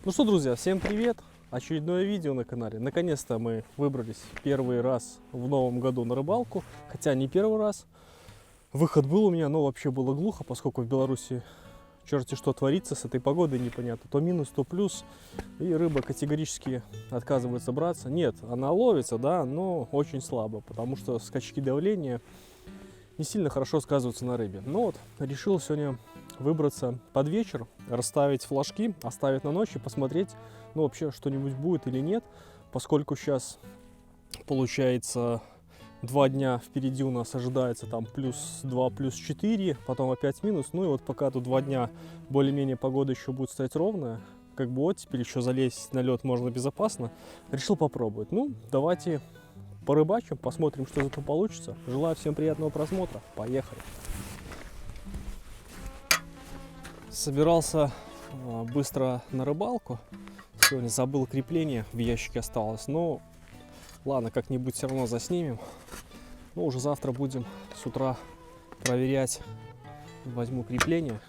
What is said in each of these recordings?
Ну что, друзья, всем привет! Очередное видео на канале. Наконец-то мы выбрались первый раз в новом году на рыбалку. Хотя не первый раз. Выход был у меня, но вообще было глухо, поскольку в Беларуси черти что творится с этой погодой, непонятно. То минус, то плюс. И рыба категорически отказывается браться. Нет, она ловится, да, но очень слабо, потому что скачки давления не сильно хорошо сказываются на рыбе. Но вот решил сегодня выбраться под вечер, расставить флажки, оставить на ночь и посмотреть, ну, вообще что-нибудь будет или нет, поскольку сейчас получается 2 дня впереди у нас ожидается там +2, +4, потом опять минус. Ну и вот пока тут 2 дня более-менее погода еще будет стоять ровная, как бы вот теперь еще залезть на лед можно безопасно, решил попробовать. Ну, давайте порыбачим, посмотрим, что из этого получится. Желаю всем приятного просмотра. Поехали! Собирался быстро на рыбалку. Сегодня забыл крепление, в ящике осталось. Но ладно, как-нибудь все равно заснимем. Но уже завтра будем с утра проверять. Возьму крепление.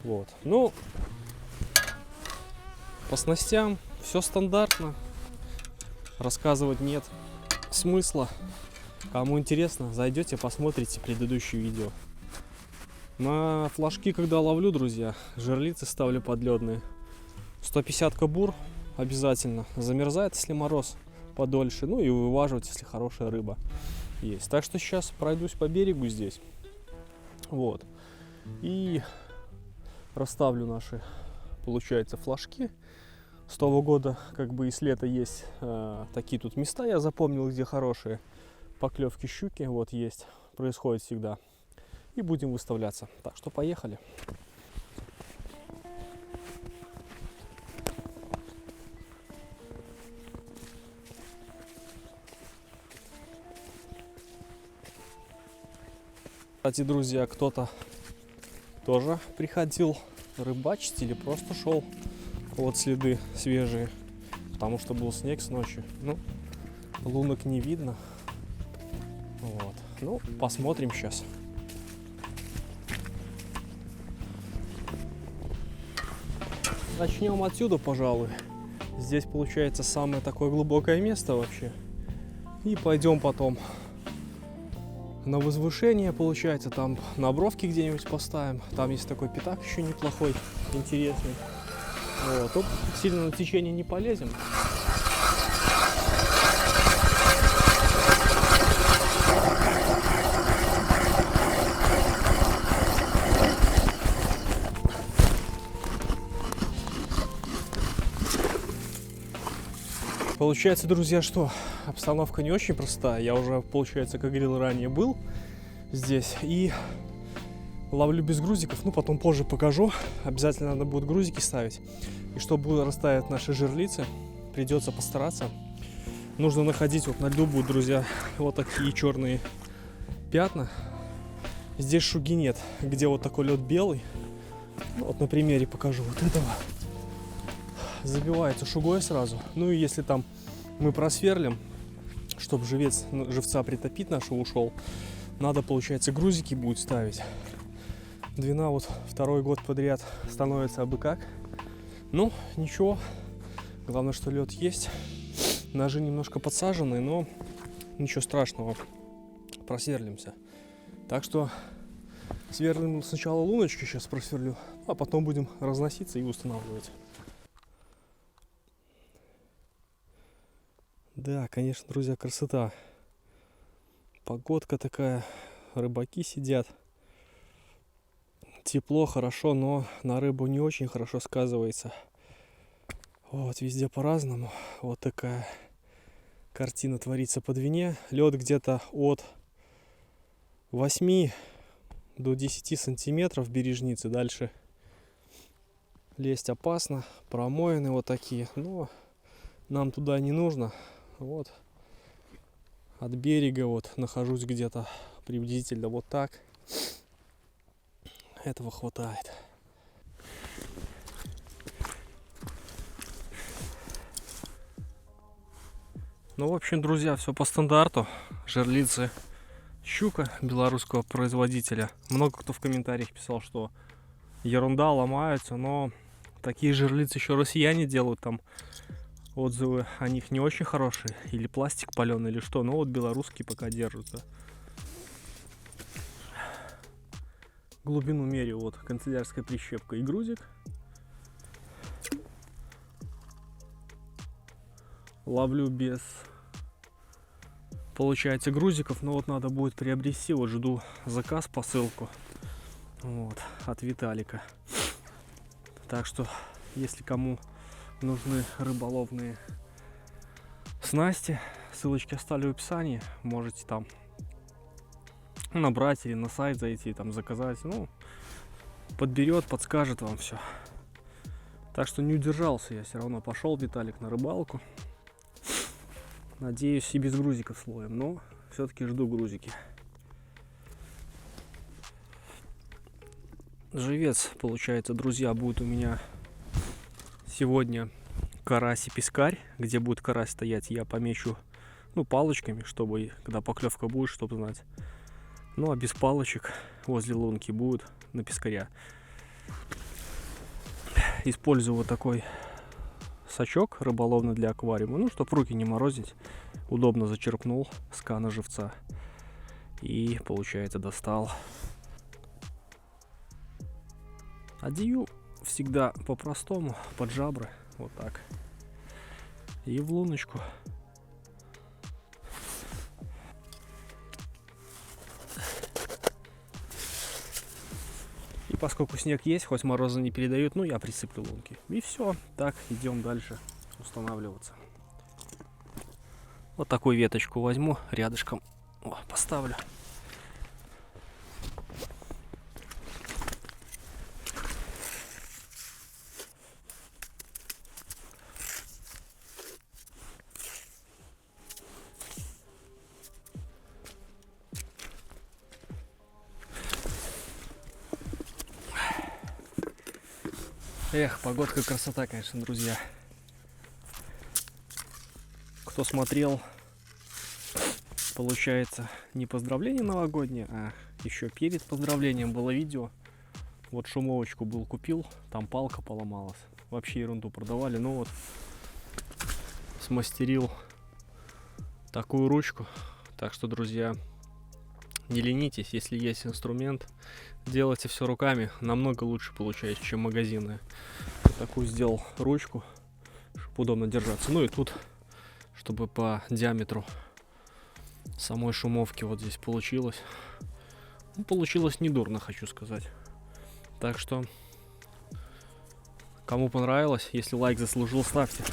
Вот. Ну, по снастям все стандартно. Рассказывать нет смысла. Кому интересно, зайдете, посмотрите предыдущее видео. На флажки, когда ловлю, друзья, жерлицы ставлю подледные. 150 кабур обязательно. Замерзает, если мороз подольше. Ну и вываживать, если хорошая рыба есть. Так что сейчас пройдусь по берегу здесь. Вот. И расставлю наши, получается, флажки. С того года, как бы и с лета есть такие тут места, я запомнил, где хорошие поклевки щуки. Вот есть. Происходит всегда. И будем выставляться. Так что поехали. Кстати, друзья, кто-то тоже приходил рыбачить или просто шел. Вот следы свежие, потому что был снег с ночи. Ну, лунок не видно. Вот. Ну, посмотрим сейчас. Начнем отсюда, пожалуй. Здесь получается самое такое глубокое место вообще. И пойдем потом на возвышение, получается, там на бровке где-нибудь поставим. Там есть такой пятак еще неплохой, интересный. Вот. Тут сильно на течение не полезем. Получается, друзья, что обстановка не очень простая. Я уже, получается, как говорил ранее, был здесь и ловлю без грузиков. Ну, потом позже покажу. Обязательно надо будет грузики ставить. И чтобы расставить наши жерлицы, придется постараться. Нужно находить, вот на льду будут, друзья, вот такие черные пятна. Здесь шуги нет. Где вот такой лед белый, ну, вот на примере покажу вот этого. Забивается шугой сразу. Ну и если там мы просверлим, чтобы живца притопить нашего ушел, надо, получается, грузики будет ставить. Длина вот 2-й год подряд становится абы как. Ну, ничего. Главное, что лед есть. Ножи немножко подсаженные, но ничего страшного. Просверлимся. Так что сверлим сначала луночки, сейчас просверлю, а потом будем разноситься и устанавливать. Да, конечно, друзья, красота. Погодка такая, рыбаки сидят. Тепло, хорошо, но на рыбу не очень хорошо сказывается. Вот, везде по-разному. Вот такая картина творится по Двине. Лед где-то от 8 до 10 сантиметров бережницы. Дальше лезть опасно. Промоины вот такие. Но нам туда не нужно. Вот от берега вот нахожусь где-то приблизительно вот так. Этого хватает. Ну, в общем, друзья, все по стандарту. Жерлицы щука белорусского производителя. Много кто в комментариях писал, что ерунда, ломаются, но такие жерлицы еще россияне делают, там отзывы о них не очень хорошие. Или пластик паленый, или что. Но вот белорусские пока держатся. Глубину меряю, вот канцелярская прищепка и грузик. Ловлю без, получается, грузиков, но вот надо будет приобрести. Вот жду заказ, посылку, вот, от Виталика. Так что, если кому нужны рыболовные снасти, ссылочки оставлю в описании. Можете там набрать или на сайт зайти, там заказать. Ну, подберет, подскажет вам все. Так что не удержался я, все равно пошел, Виталик, на рыбалку. Надеюсь, и без грузиков словим, но все-таки жду грузики. Живец, получается, друзья, будет у меня сегодня карась и пескарь. Где будет карась стоять, я помечу, ну, палочками, чтобы, когда поклевка будет, чтобы знать. Ну, а без палочек возле лунки будет на пескаря. Использую вот такой сачок рыболовный для аквариума, ну, чтобы руки не морозить. Удобно зачерпнул с кана живца и, получается, достал. Одею всегда по-простому, под жабры, вот так, и в луночку. И поскольку снег есть, хоть морозы не передают, ну, я присыплю лунки. И все, так, идем дальше устанавливаться. Вот такую веточку возьму, рядышком поставлю. Эх, погодка, красота, конечно, друзья. Кто смотрел, получается, не поздравление новогоднее, а еще перед поздравлением было видео. Вот шумовочку был купил, там палка поломалась. Вообще ерунду продавали. Ну вот, смастерил такую ручку. Так что, друзья, не ленитесь, если есть инструмент, делайте все руками, намного лучше получается, чем магазинная. Вот такую сделал ручку, чтобы удобно держаться. Ну и тут, чтобы по диаметру самой шумовки вот здесь получилось. Ну, получилось недурно, хочу сказать. Так что, кому понравилось, если лайк заслужил, ставьте.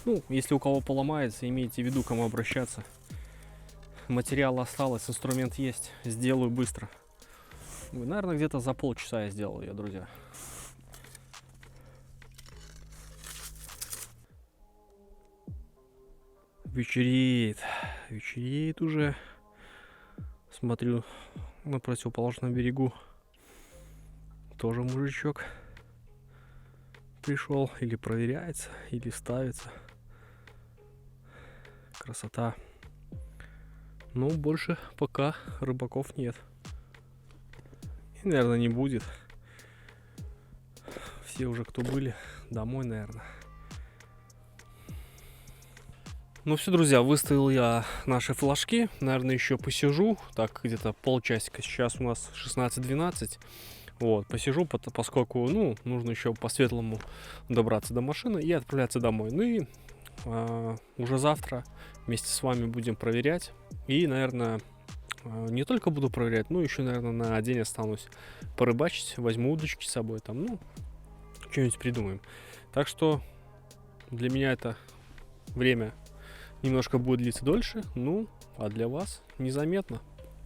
Ну, если у кого поломается, имейте в виду, кому обращаться. Материал осталось, инструмент есть, сделаю быстро. Наверное, где-то за полчаса я сделал ее, друзья. Вечереет, вечереет уже. Смотрю, на противоположном берегу тоже мужичок пришел, или проверяется, или ставится. Красота. Ну, больше пока рыбаков нет. И, наверное, не будет. Все уже, кто были, домой, наверное. Ну все, друзья, выставил я наши флажки. Наверное, еще посижу. Так, где-то полчасика. Сейчас у нас 16:12. Вот, посижу, поскольку, ну, нужно еще по-светлому добраться до машины и отправляться домой. Ну и уже завтра вместе с вами будем проверять. И, наверное, не только буду проверять, но еще, наверное, на день останусь порыбачить. Возьму удочки с собой, там, ну, что-нибудь придумаем. Так что для меня это время немножко будет длиться дольше, ну, а для вас незаметно.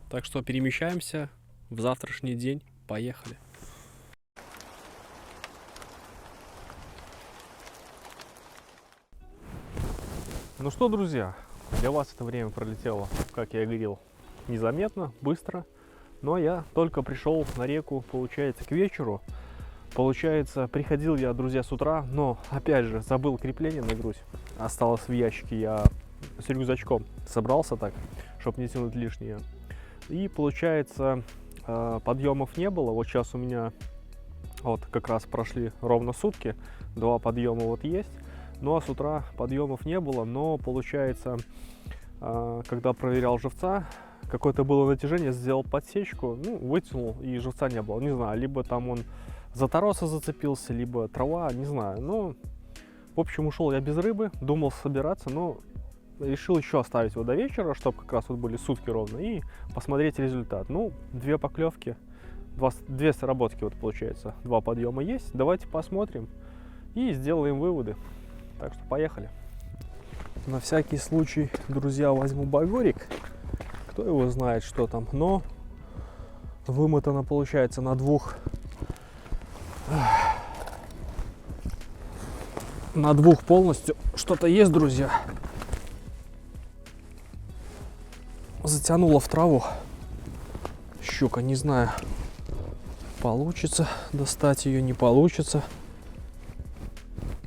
Так что перемещаемся в завтрашний день. Поехали. Ну что, друзья, для вас это время пролетело, как я и говорил, незаметно, быстро. Но я только пришел на реку, получается, к вечеру. Получается, приходил я, друзья, с утра, но, опять же, забыл крепление на грудь. Осталось в ящике, я с рюкзачком собрался так, чтобы не тянуть лишнее. И, получается, подъемов не было. Вот сейчас у меня Вот как раз прошли ровно сутки, 2 подъема вот есть. Ну а с утра подъемов не было, но получается, когда проверял живца, какое-то было натяжение, сделал подсечку, ну, вытянул, и живца не было. Не знаю, либо там он за тороса зацепился, либо трава, не знаю. Ну, в общем, ушел я без рыбы, думал собираться, но решил еще оставить его до вечера, чтобы как раз вот были сутки ровно, и посмотреть результат. Ну, 2 поклевки, 2 сработки вот получается, 2 подъема есть. Давайте посмотрим и сделаем выводы. Так что поехали. На всякий случай, друзья, возьму багорик. Кто его знает, что там, но вымотано получается на 2 полностью. Что-то есть, друзья. Затянуло в траву. Щука, не знаю, получится достать ее, не получится.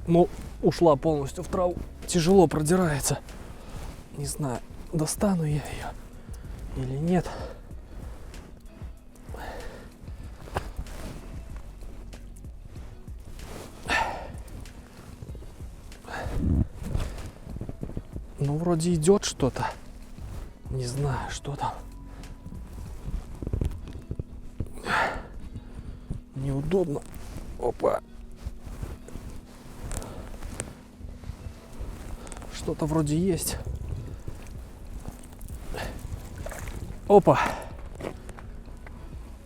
Ну, ушла полностью в траву. Тяжело продирается. Не знаю, достану я ее или нет. Ну, вроде идет что-то. Не знаю, что там. Неудобно. Опа. Что-то вроде есть. Опа.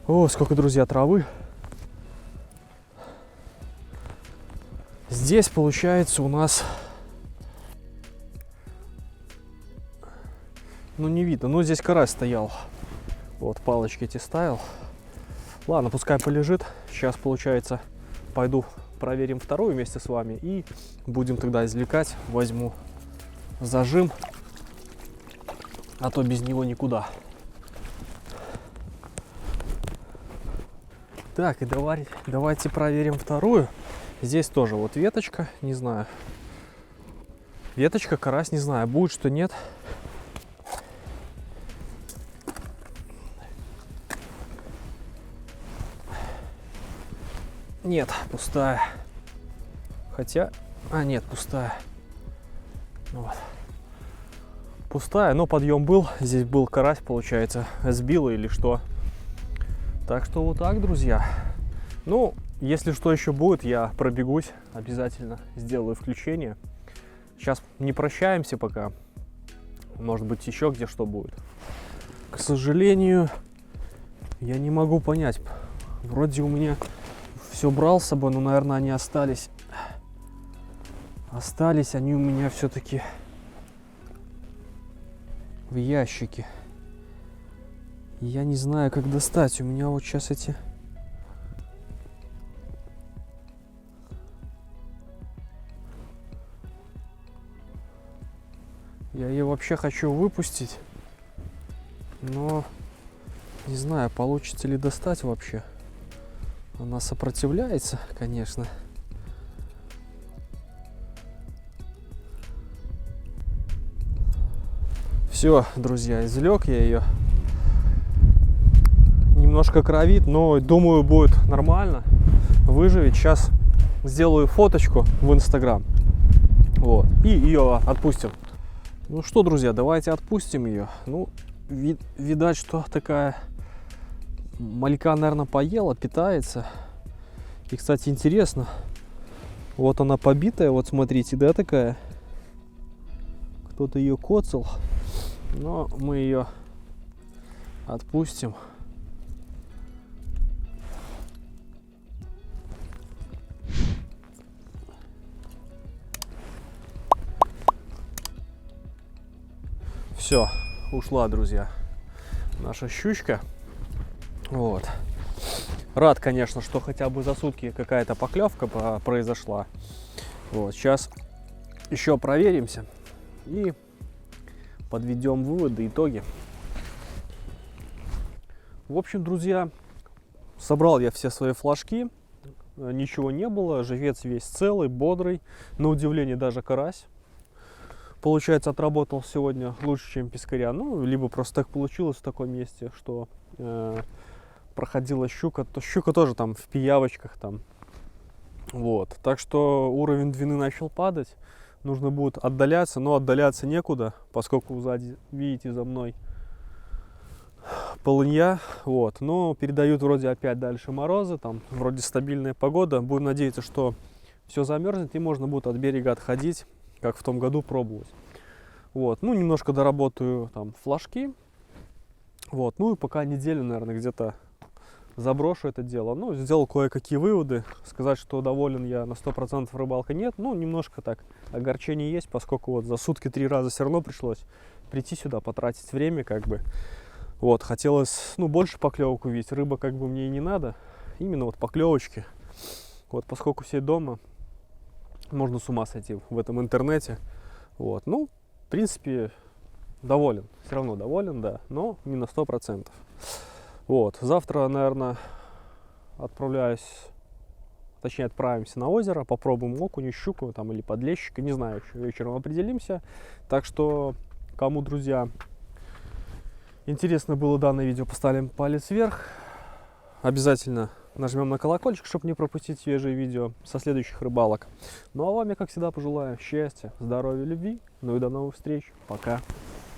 О, сколько, друзья, травы. Здесь получается у нас... Ну, не видно. Ну, здесь карась стоял. Вот, палочки эти ставил. Ладно, пускай полежит. Сейчас, получается, пойду проверим вторую вместе с вами. И будем тогда извлекать. Возьму зажим. А то без него никуда. Так, и давайте проверим вторую. Здесь тоже вот веточка, не знаю. Веточка, карась, не знаю, будет, что нет. Нет, пустая. Хотя... нет, пустая. Вот. Пустая, но подъем был. Здесь был карась, получается. Сбила или что. Так что вот так, друзья. Ну, если что еще будет, я пробегусь. Обязательно сделаю включение. Сейчас не прощаемся пока. Может быть, еще где что будет. К сожалению, я не могу понять. Вроде у меня все брал с собой, но, наверное, они остались. Остались они у меня все-таки в ящике. Я не знаю, как достать. У меня вот сейчас эти... Я ее вообще хочу выпустить, но не знаю, получится ли достать вообще. Она сопротивляется, конечно. Все, друзья, извлек я ее. Немножко кровит, но думаю, будет нормально выживет. Сейчас сделаю фоточку в Инстаграм. Вот. И ее отпустим. Ну что, друзья, давайте отпустим ее. Ну, видать, что такая малька, наверное, поела, питается. И, кстати, интересно. Вот она побитая, вот смотрите, да, такая. Кто-то ее коцал. Но мы ее отпустим. Все, ушла, друзья, наша щучка. Вот. Рад, конечно, что хотя бы за сутки какая-то поклевка произошла. Вот, сейчас еще проверимся и подведем выводы, итоги. В общем, друзья, собрал я все свои флажки. Ничего не было, живец весь целый, бодрый. На удивление даже карась. Получается, отработал сегодня лучше, чем пескаря. Ну, либо просто так получилось в таком месте, что проходила щука, то щука тоже там в пиявочках там. Вот, так что уровень двины начал падать, нужно будет отдаляться, но отдаляться некуда, поскольку сзади, видите, за мной полынья, вот, но передают вроде опять дальше морозы, там вроде стабильная погода, будем надеяться, что все замерзнет и можно будет от берега отходить, как в том году пробовать. Вот, ну немножко доработаю там флажки, вот, ну и пока неделю, наверное, где-то заброшу это дело. Ну, сделал кое-какие выводы. Сказать, что доволен я на 100% рыбалкой, нет. Ну, немножко так огорчение есть, поскольку вот за сутки 3 раза все равно пришлось прийти сюда, потратить время, как бы. Вот, хотелось, ну, больше поклевок увидеть. Рыба как бы мне и не надо. Именно вот поклевочки. Вот, поскольку все дома, можно с ума сойти в этом интернете. Вот, ну, в принципе, доволен. Все равно доволен, да, но не на 100%. Вот, завтра, наверное, отправимся на озеро, попробуем окуню, щуку там или подлещика, не знаю, еще вечером определимся. Так что, кому, друзья, интересно было данное видео, поставим палец вверх. Обязательно нажмем на колокольчик, чтобы не пропустить свежие видео со следующих рыбалок. Ну а вам я, как всегда, пожелаю счастья, здоровья, любви. Ну и до новых встреч. Пока.